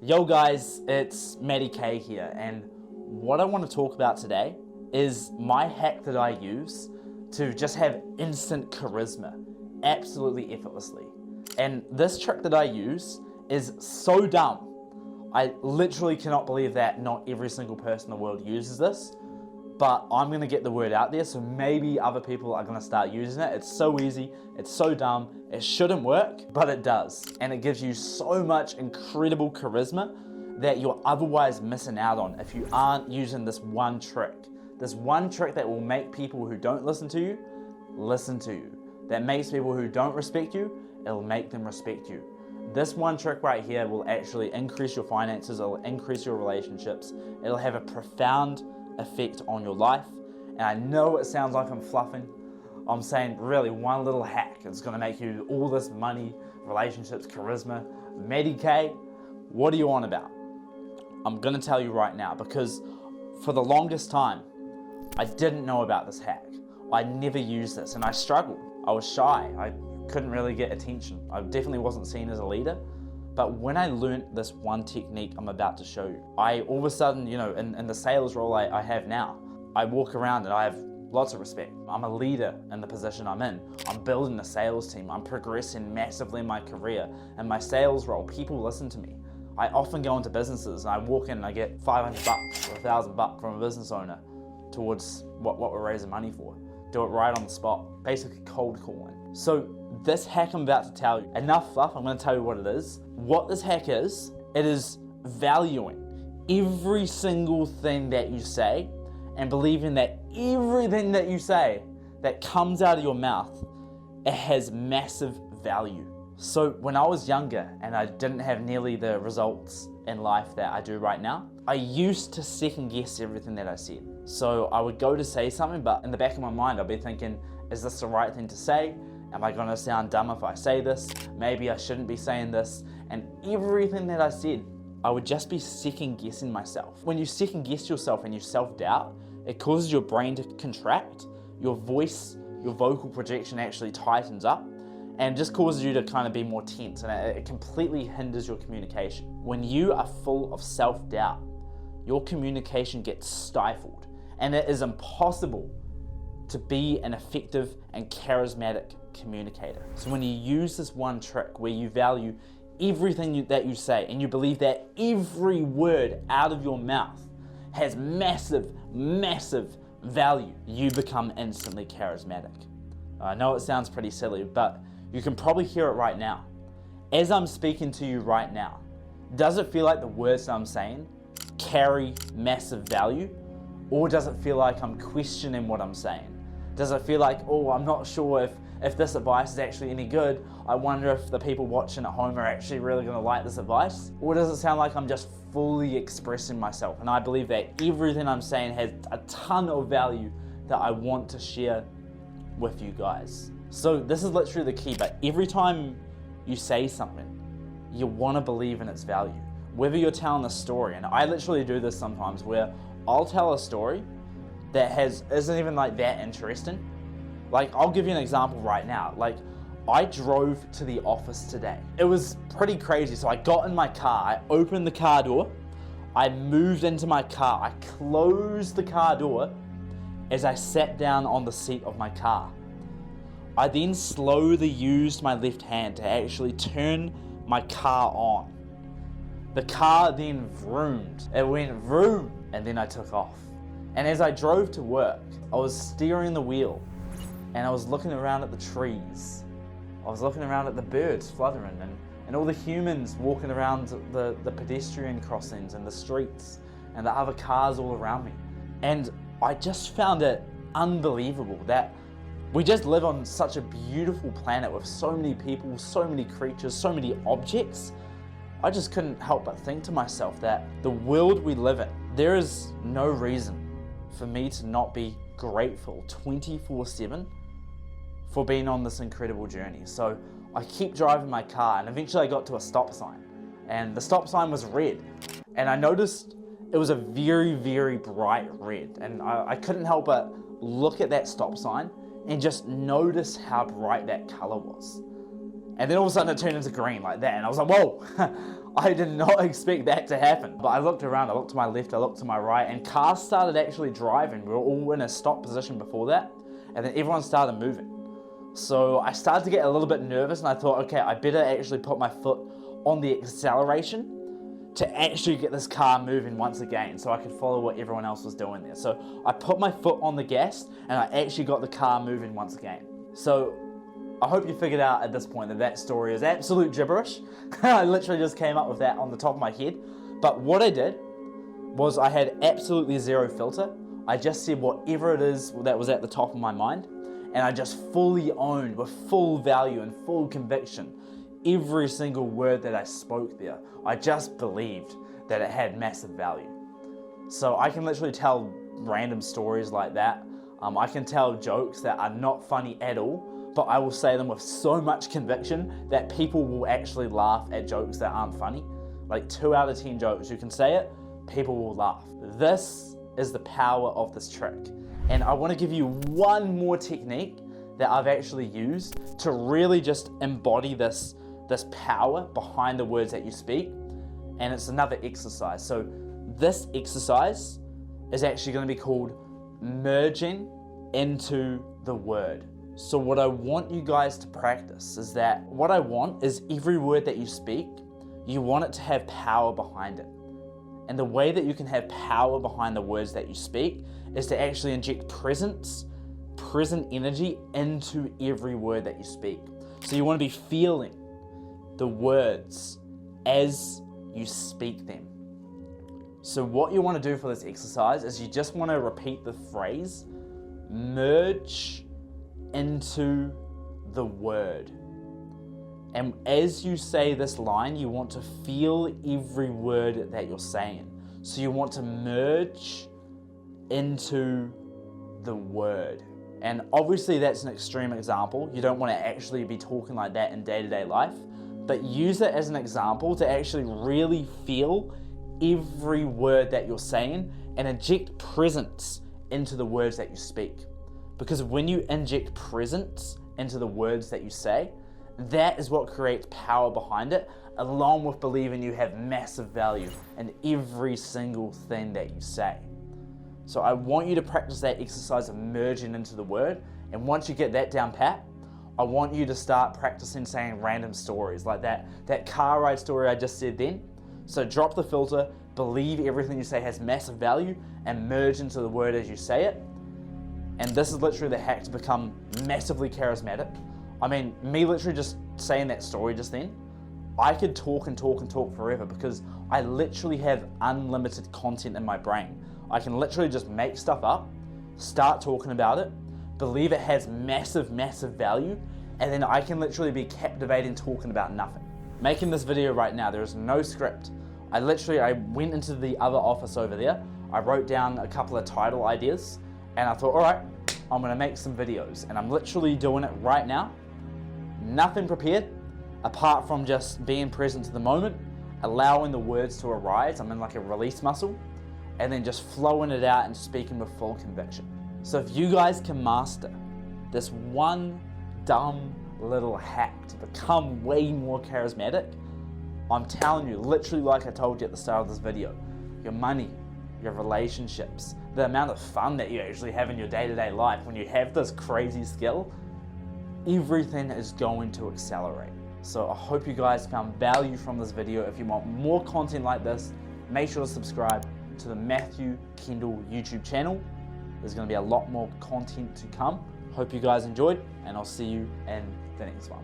Yo guys, it's Matty here, and what I want to talk about today is my hack that I use to just have instant charisma, absolutely effortlessly. And this trick that I use is so dumb. I literally cannot believe that not every single person in the world uses this, but I'm gonna get the word out there, so maybe other people are gonna start using it. It's so easy, it's so dumb, it shouldn't work, but it does. And it gives you so much incredible charisma that you're otherwise missing out on if you aren't using this one trick. This one trick that will make people who don't listen to you, listen to you. That makes people who don't respect you, it'll make them respect you. This one trick right here will actually increase your finances, it'll increase your relationships, it'll have a profound effect on your life. And I know it sounds like I'm fluffing. I'm saying really one little hack is gonna make you all this money, relationships, charisma. Matty K, what are you on about? I'm gonna tell you right now, because for the longest time, I didn't know about this hack. I never used this and I struggled. I was shy. I couldn't really get attention. I definitely wasn't seen as a leader. But when I learned this one technique I'm about to show you, I all of a sudden, in the sales role I have now, I walk around and I have lots of respect. I'm a leader in the position I'm in. I'm building a sales team. I'm progressing massively in my career. In my sales role, people listen to me. I often go into businesses and I walk in and I get $500 or $1,000 from a business owner towards what we're raising money for. Do it right on the spot, basically cold calling. So this hack I'm about to tell you, enough fluff, I'm gonna tell you what it is. What this hack is, it is valuing every single thing that you say and believing that everything that you say that comes out of your mouth, it has massive value. So when I was younger and I didn't have nearly the results in life that I do right now, I used to second guess everything that I said. So I would go to say something, but in the back of my mind, I'd be thinking, is this the right thing to say? Am I gonna sound dumb if I say this? Maybe I shouldn't be saying this. And everything that I said, I would just be second guessing myself. When you second guess yourself and you self-doubt, it causes your brain to contract, your voice, your vocal projection actually tightens up, and just causes you to kind of be more tense, and it completely hinders your communication. When you are full of self-doubt, your communication gets stifled, and it is impossible to be an effective and charismatic communicator. So when you use this one trick where you value everything that you say and you believe that every word out of your mouth has massive, massive value, you become instantly charismatic. I know it sounds pretty silly, but you can probably hear it right now. As I'm speaking to you right now, does it feel like the words I'm saying carry massive value? Or does it feel like I'm questioning what I'm saying? Does it feel like, oh, I'm not sure if this advice is actually any good? I wonder if the people watching at home are actually really gonna like this advice? Or does it sound like I'm just fully expressing myself? And I believe that everything I'm saying has a ton of value that I want to share with you guys. So this is literally the key, but every time you say something, you wanna believe in its value. Whether you're telling a story, and I literally do this sometimes where I'll tell a story that isn't even like that interesting. Like, I'll give you an example right now. Like, I drove to the office today. It was pretty crazy. So I got in my car, I opened the car door, I moved into my car, I closed the car door as I sat down on the seat of my car. I then slowly used my left hand to actually turn my car on. The car then vroomed. It went vroom, and then I took off. And as I drove to work, I was steering the wheel and I was looking around at the trees. I was looking around at the birds fluttering and all the humans walking around the pedestrian crossings and the streets and the other cars all around me. And I just found it unbelievable that we just live on such a beautiful planet with so many people, so many creatures, so many objects. I just couldn't help but think to myself that the world we live in, there is no reason for me to not be grateful 24/7 for being on this incredible journey. So I keep driving my car and eventually I got to a stop sign and the stop sign was red and I noticed it was a very, very bright red and I couldn't help but look at that stop sign and just notice how bright that color was. And then all of a sudden it turned into green like that and I was like, whoa, I did not expect that to happen. But I looked around, I looked to my left, I looked to my right, and cars started actually driving. We were all in a stop position before that, and then everyone started moving. So I started to get a little bit nervous, and I thought, okay, I better actually put my foot on the acceleration to actually get this car moving once again so I could follow what everyone else was doing there. So I put my foot on the gas and I actually got the car moving once again. So I hope you figured out at this point that that story is absolute gibberish. I literally just came up with that on the top of my head. But what I did was I had absolutely zero filter. I just said whatever it is that was at the top of my mind, and I just fully owned with full value and full conviction every single word that I spoke there. I just believed that it had massive value. So I can literally tell random stories like that. I can tell jokes that are not funny at all, but I will say them with so much conviction that people will actually laugh at jokes that aren't funny. Like 2 out of 10 jokes, you can say it, people will laugh. This is the power of this trick. And I want to give you one more technique that I've actually used to really just embody this power behind the words that you speak, and it's another exercise. So this exercise is actually going to be called merging into the word. So what I want you guys to practice is that what I want is every word that you speak, you want it to have power behind it. And the way that you can have power behind the words that you speak is to actually inject present energy into every word that you speak. So you want to be feeling the words as you speak them. So what you want to do for this exercise is you just want to repeat the phrase, merge into the word. And as you say this line, you want to feel every word that you're saying. So you want to merge into the word. And obviously that's an extreme example. You don't want to actually be talking like that in day-to-day life, but use it as an example to actually really feel every word that you're saying and inject presence into the words that you speak. Because when you inject presence into the words that you say, that is what creates power behind it, along with believing you have massive value in every single thing that you say. So I want you to practice that exercise of merging into the word, and once you get that down pat, I want you to start practicing saying random stories like that car ride story I just said then. So drop the filter, believe everything you say has massive value, and merge into the word as you say it. And this is literally the hack to become massively charismatic. I mean, me literally just saying that story just then, I could talk and talk and talk forever because I literally have unlimited content in my brain. I can literally just make stuff up, start talking about it, believe it has massive value, and then I can literally be captivating talking about nothing. Making this video right now, there is no script. I went into the other office over there, I wrote down a couple of title ideas, and I thought, all right, I'm gonna make some videos, and I'm literally doing it right now. Nothing prepared, apart from just being present to the moment, allowing the words to arise. I'm in like a release muscle, and then just flowing it out and speaking with full conviction. So if you guys can master this one dumb little hack to become way more charismatic, I'm telling you, literally like I told you at the start of this video, your money, your relationships, the amount of fun that you actually have in your day-to-day life when you have this crazy skill, everything is going to accelerate. So I hope you guys found value from this video. If you want more content like this, make sure to subscribe to the Matthew Kendall YouTube channel. There's going to be a lot more content to come. Hope you guys enjoyed, and I'll see you in the next one.